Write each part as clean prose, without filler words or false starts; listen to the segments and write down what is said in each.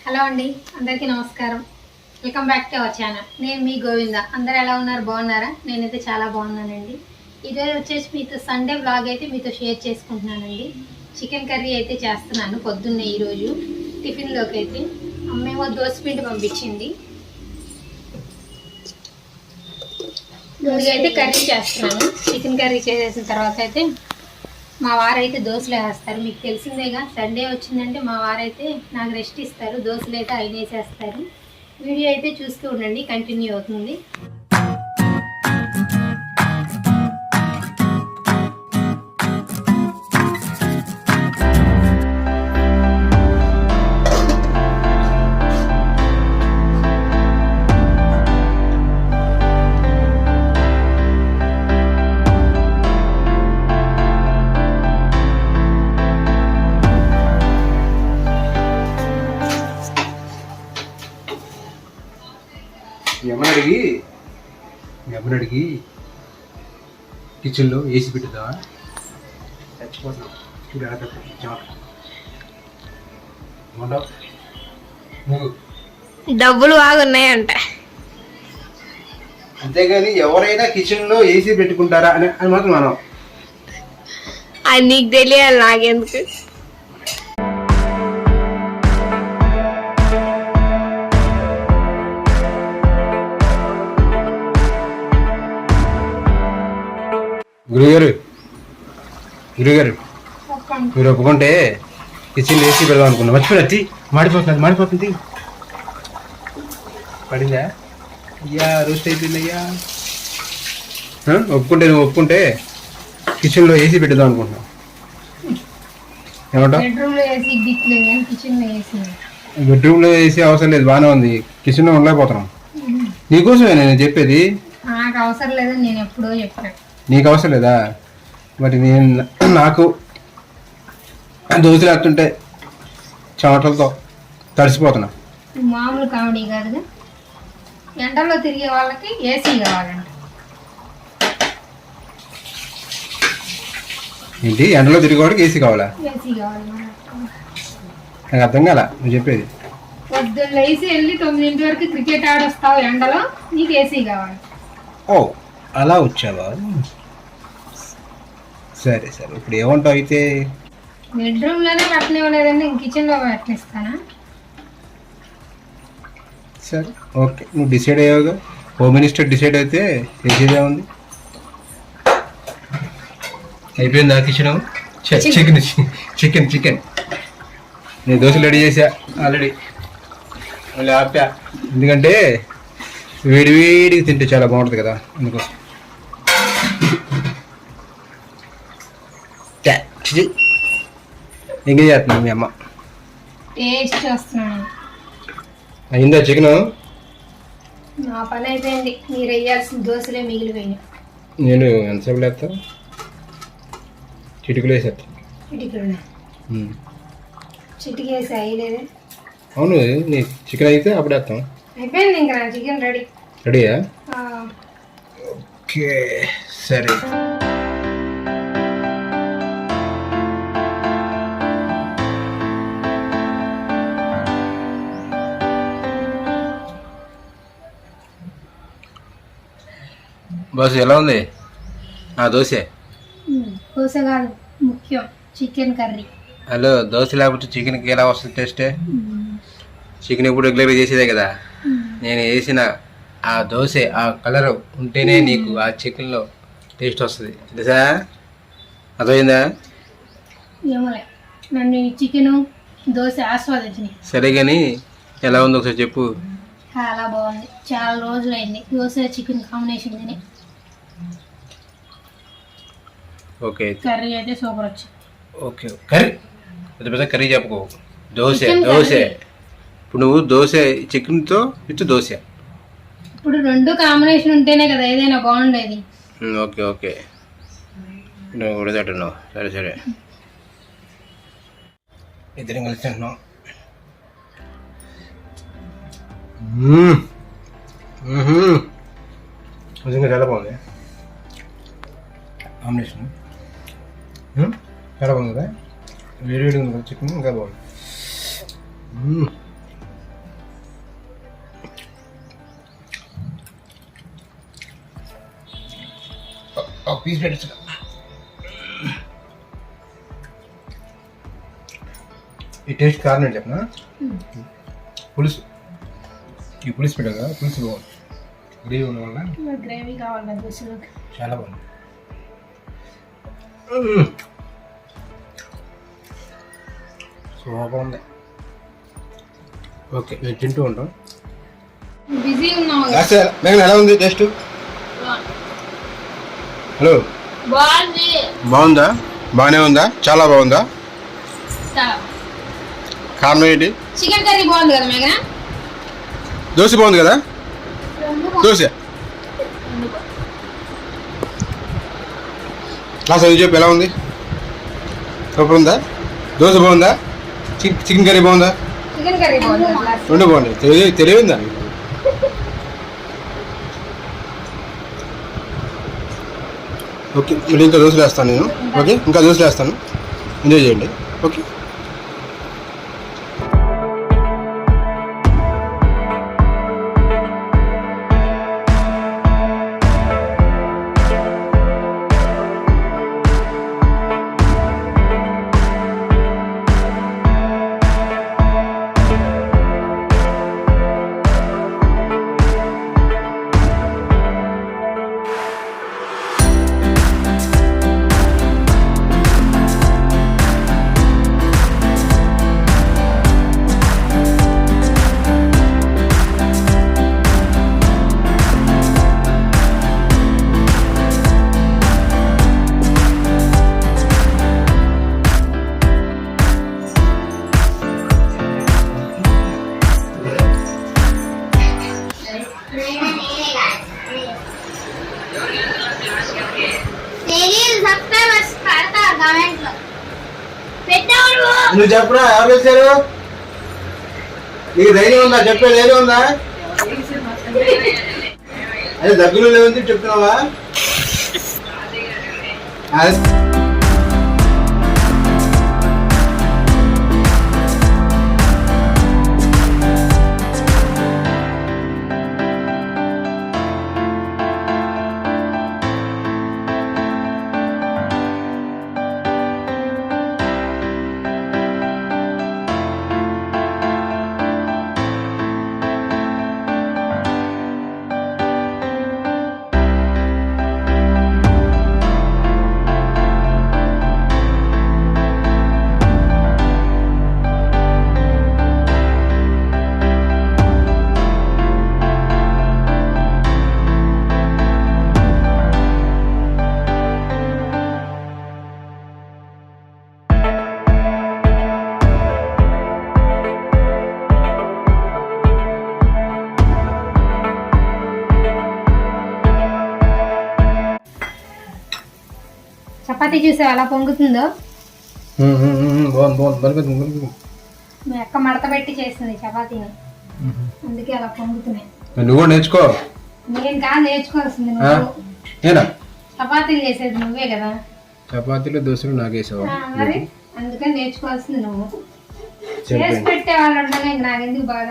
Hello అండి, అందరికీ నమస్కారం. Welcome back to our channel. నేను మీ గోవింద. అందరూ ఎలా ఉన్నారు? బాగున్నారా? నేనైతే చాలా బాగున్నానండి. ఈరోజు వచ్చేసి మీతో సండే వ్లాగ్ అయితే మీతో షేర్ చేసుకుంటున్నానండి. చికెన్ కర్రీ అయితే చేస్తున్నాను పొద్దున్నే. ఈరోజు టిఫిన్లోకి అయితే అమ్మేమో దోసపిండి పంపించింది. ముందుగా అయితే కర్రీ చేస్తున్నాను. చికెన్ కర్రీ చేసేసిన తర్వాత అయితే మా వారైతే దోశలు వేస్తారు. మీకు తెలిసిందేగా, సండే వచ్చిందంటే మా వారైతే నాకు రెస్ట్ ఇస్తారు. దోశలు అయితే ఆయన వేసేస్తారు. వీడియో అయితే చూస్తూ ఉండండి, కంటిన్యూ అవుతుంది. మీ అమ్మని అడిగి కిచెన్లో ఏసీ పెట్టుదా చచ్చిపోతున్నాం. చూడు ఎలా డబ్బులు బాగున్నాయంట. అంతేగాని ఎవరైనా కిచెన్లో ఏసీ పెట్టుకుంటారా అని మాత్రం మనం అది నీకు తెలియాలి, నాకెందుకు. గురుగారు మీరు ఒప్పుకుంటే కిచెన్ ఏసీ పెడదాం అనుకున్నా. మర్చిపోయినది మాడిపోతుంది. పడిందా? అయ్యా రోస్ట్ అయిపోయింది. అయ్యా నువ్వు ఒప్పుకుంటే కిచెన్లో ఏసీ పెడదాం అనుకుంటున్నా. ఏమంటావు? బెడ్రూమ్లో ఏసీ అవసరం లేదు, బాగానే ఉంది. కిచెన్లో ఉండలేకపోతున్నాం. నీకోసమే నేను చెప్పేది. నాకు అవసరం లేదని నేను ఎప్పుడో చెప్పాను. నీకు అవసరం లేదా? మరి నాకు దోశలు వేస్తుంటే చెమటలతో తడిసిపోతున్నా. మామూలు కామెడీ కాదుగా. ఎండలో తిరిగే వాళ్ళకి ఏసీ కావాలంట. ఏంటి? ఎండలో తిరిగే వాడికి ఏసీ కావాలా? ఏసీ కావాలి. నాకు అర్థం కాల నువ్వు చెప్పేది. పొద్దున్న లేసి వెళ్ళి 9 వరకు క్రికెట్ ఆడొస్తావు ఎండలో, నీకు ఏసీ కావాలి. ఓ అలా వచ్చావా? సరే ఇప్పుడు ఏమంటావు అయితే? బెడ్రూమ్లోనే పెట్టనివ్వలేదండి, ఇంక కిచెన్లో పెట్టనిస్తానా? సరే ఓకే, నువ్వు డిసైడ్ అయ్యావుగా. హోమ్ మినిస్టర్ డిసైడ్ అయితే చేసేదే ఉంది. అయిపోయిందా కిచెన్? చికెన్ నేను దోశలు రెడీ చేసా ఆల్రెడీ. మళ్ళీ ఆపా, ఎందుకంటే వేడివేడికి తింటే చాలా బాగుంటుంది కదా, అందుకోసం. ఇంకేం చేస్తున్నాను మీ అమ్మ? టేస్ట్ చేస్తున్నాను. అయిందా చికెన్? నా పని అయిపోయింది. మీరు వేయాల్సిన దోశలే మిగిలిపోయినాయి. నేను ఎంతసేపు లేస్తా? చిటికలు వేసేస్తా. చిటికేసి అయ్యలేదే. అవును, నీ చికెన్ అయితే అప్పుడు వేస్తాం. అయిపోయింది, ఇంకా నా చికెన్ రెడీయా? ఓకే సరే. బాస్ ఎలా ఉంది దోశ? దోశ కాదు ముఖ్యం, చికెన్ కర్రీ. హలో, దోశ లేకపోతే చికెన్కి ఎలా వస్తుంది టేస్టే? చికెన్ ఎప్పుడు రెగ్యులర్గా చేసేదే కదా. నేను వేసిన ఆ దోశ ఆ కలర్ ఉంటేనే నీకు ఆ చికెన్లో టేస్ట్ వస్తుంది, తెలుసా? అర్థమైందా? ఏమోలే, నన్ను చికెను దోశ ఆస్వాదించిన. సరే కానీ ఎలా ఉంది ఒకసారి చెప్పు. చాలా బాగుంది. చాలా రోజులైంది దోశ చికెన్ కాంబినేషన్ తిని. ఓకే, కర్రీ అయితే సూపర్ వచ్చింది. ఓకే, కర్రీ పెద్ద కర్రీ చెప్పుకో. దోశ ఇప్పుడు నువ్వు దోశ చికెన్తో విత్ దోశ. ఇప్పుడు రెండు కాంబినేషన్ ఉంటేనే కదా ఏదైనా బాగుండేది. ఓకే నువ్వు కూడా తింటున్నావు. సరే ఇద్దరం కలిసి తింటున్నావు. నిజంగా చాలా బాగుంది కాంబినేషన్. చాలా బాగుంది కదా, వేడి ఉంది కదా చికెన్, ఇంకా బాగుంది. పీస్ పెట్టచ్చు. ఈ టేస్ట్ కారణం ఏంటి చెప్పనా? పులుసు. ఈ పులుసు పెట్టావు కదా, పులుసు బాగుంది. గ్రేవీ ఉండడం వల్ల గ్రేవీ కావాలి దోశలోకి. చాలా బాగుంది. సూపర్ ఉంది. ఓకే, నేను తింటూ ఉంటాం. బిజీ ఉన్నావు. మేఘన ఎలా ఉంది టేస్ట్? హలో, బాగుందా? బాగానే ఉందా? చాలా బాగుందా? కారణం ఏంటి? చికెన్ కర్రీ బాగుంది కదా మేఘన? దోశ బాగుంది కదా? దోశ క్లాస్ అది చెప్పు, ఎలా ఉంది? సూపర్ ఉందా? దోశ బాగుందా? చికెన్ కర్రీ బాగుందా? చికెన్ కర్రీ బాగుంది. రెండు బాగుంది. తెలియదా? ఓకే, మళ్ళీ ఇంకా దోశలు వేస్తాను నేను. ఓకే, ఇంకా దోశలు వేస్తాను, ఎంజాయ్ చేయండి. ఓకే. నువ్వు చెప్పరా, ఎవరు వచ్చారు? నీకు ధైర్యం ఉందా? చెప్పే ధైర్యం ఉందా? అదే దగ్గర లేదని చెప్తున్నావా? చపాతీ చూసావు ఎలా పొంగుతుందో? బాగుంది. మీ అక్క మడత పెట్టి చేస్తుంది చపాతీని, అందుకే అలా పొంగుతున్నాయి. నువ్వు నేర్చుకో. నేను కాదు నేర్చుకోవాల్సింది, నువ్వు. చపాతీలు చేసేది నువ్వే కదా. చపాతీలు దోశలు నాకేసావు మరి, అందుకని నేర్చుకోవాల్సింది నువ్వు. చేసి పెట్టే వాళ్ళు ఉండగా ఇంక నాకెందుకు బాధ?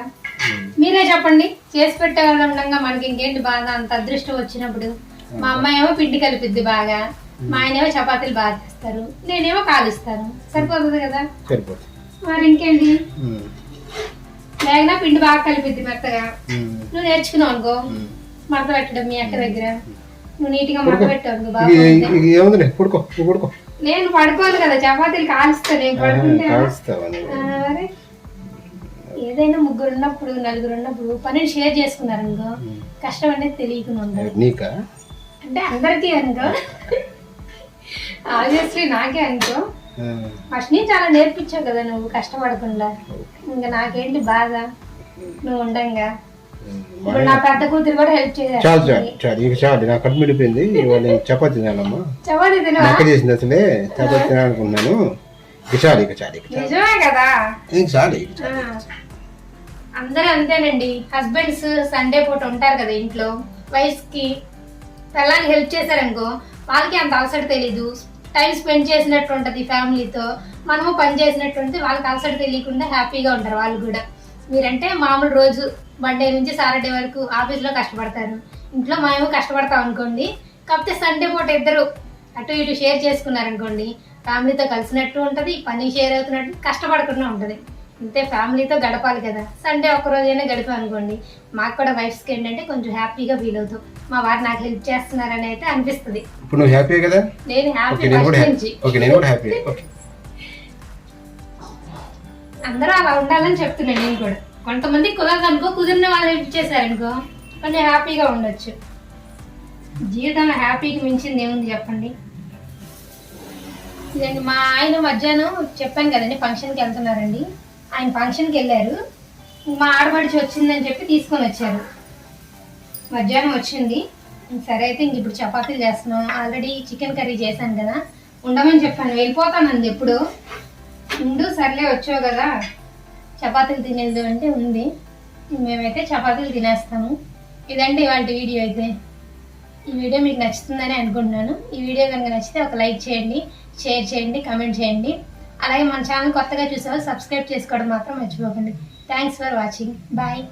మీరే చెప్పండి, చేసి పెట్టే వాళ్ళు ఉండగా మనకి ఇంకేంటి బాధ? అంత అదృష్టం వచ్చినప్పుడు. మా అమ్మాయి ఏమో పిండి కలిపిద్ది బాగా, మా ఆయనేమో చపాతీలు బాగా చేస్తారు, నేనేమో కాలుస్తాను. సరిపోతుంది కదా? మరి ఇంకేంటి? లేకపోతే పిండి బాగా కలిపిద్ది మెత్తగా. నువ్వు నేర్చుకున్నావు అనుకో మడత పెట్టడం మీ అక్క దగ్గర, నువ్వు నీట్ గా మడత పెట్టావు అనుకో బాగా. నేను పడుకోను కదా, చపాతీలు కాలుస్తాను. నేను పడుకుంటే మరి ఏదైనా ముగ్గురు ఉన్నప్పుడు నలుగురు ఉన్నప్పుడు పనిని షేర్ చేసుకున్నారు అనుకో కష్టం అనేది తెలియకుండా ఉండదు. అంటే అందరికీ అనుకో, ఆబ్వియస్లీ నాకే అనుకో. ఫస్ట్ నుంచి చాలా నేర్పించావు కదా నువ్వు కష్టపడకుండా. ఇంకా నాకేంటి బాధ నువ్వు ఉండంగా. ఇప్పుడు నా పెద్ద కూతురు కూడా హెల్ప్ చేయాలి. నా కడుపు మిడిపోయింది. చపాతీ తినాలమ్మా. చపాతీ తినా చేసింది అసలే చపాతీ తినాలనుకున్నాను. నిజమే కదా. అందరూ అంతేనండి. హస్బెండ్స్ సండే పూట ఉంటారు కదా ఇంట్లో, వైఫ్స్ కి పిల్లలకి హెల్ప్ చేశారనుకో వాళ్ళకి అంత అలసట తెలీదు, టైం స్పెండ్ చేసినట్టు ఉంటుంది ఫ్యామిలీతో, మనము పని చేసినట్టు ఉంటుంది. వాళ్ళకి అలసట తెలియకుండా హ్యాపీగా ఉంటారు వాళ్ళు కూడా. మీరంటే మామూలు రోజు మండే నుంచి సాటర్డే వరకు ఆఫీస్లో కష్టపడతారు, ఇంట్లో మేము కష్టపడతాం అనుకోండి. కాకపోతే సండే పూట ఇద్దరు అటు ఇటు షేర్ చేసుకున్నారనుకోండి, ఫ్యామిలీతో కలిసినట్టు ఉంటుంది, పని షేర్ అవుతున్నట్టు, కష్టపడకుండా ఉంటుంది. అంతే, ఫ్యామిలీతో గడపాలి కదా. సండే ఒక్కరోజైనా గడిపాం అనుకోండి, మాకు కూడా వైఫ్స్కి ఏంటంటే కొంచెం హ్యాపీగా ఫీల్ అవుతాం. మా వారు నాకు హెల్ప్ చేస్తున్నారని అయితే అనిపిస్తుంది. ఇప్పుడు నువ్వు హ్యాపీ కదా? నేను హ్యాపీ నుంచి. నేను కూడా హ్యాపీ. అందరూ అలా ఉండాలని చెప్తున్నాను నేను కూడా. కొంతమంది కుదరదు అనుకో, కుదిరిన వాళ్ళు హెల్ప్ చేశారనుకో కొంచెం హ్యాపీగా ఉండొచ్చు. జీవితంలో హ్యాపీకి మించింది ఏముంది చెప్పండి. ఇదండి మా ఆయన మధ్యాహ్నం చెప్పాను కదండి ఫంక్షన్కి వెళ్తున్నారండి. ఆయన ఫంక్షన్కి వెళ్ళారు, మా ఆడపడిచి వచ్చిందని చెప్పి తీసుకొని వచ్చారు. మధ్యాహ్నం వచ్చింది. సరే అయితే ఇంక ఇప్పుడు చపాతీలు చేస్తున్నాం. ఆల్రెడీ చికెన్ కర్రీ చేశాను కదా, ఉండమని చెప్పాను. వెళ్ళిపోతానంది ఎప్పుడు ఉండు, సర్లే వచ్చావు కదా చపాతీలు తినేది అంటే ఉంది. మేమైతే చపాతీలు తినేస్తాము. ఇదండి ఇవాళ వీడియో అయితే. ఈ వీడియో మీకు నచ్చుతుందని అనుకుంటున్నాను. ఈ వీడియో కనుక నచ్చితే ఒక లైక్ చేయండి, షేర్ చేయండి, కామెంట్ చేయండి. అలాగే మన ఛానల్ కొత్తగా చూసేవాళ్ళు సబ్స్క్రైబ్ చేసుకోవడం మాత్రం మర్చిపోకండి. Thanks for watching. బాయ్.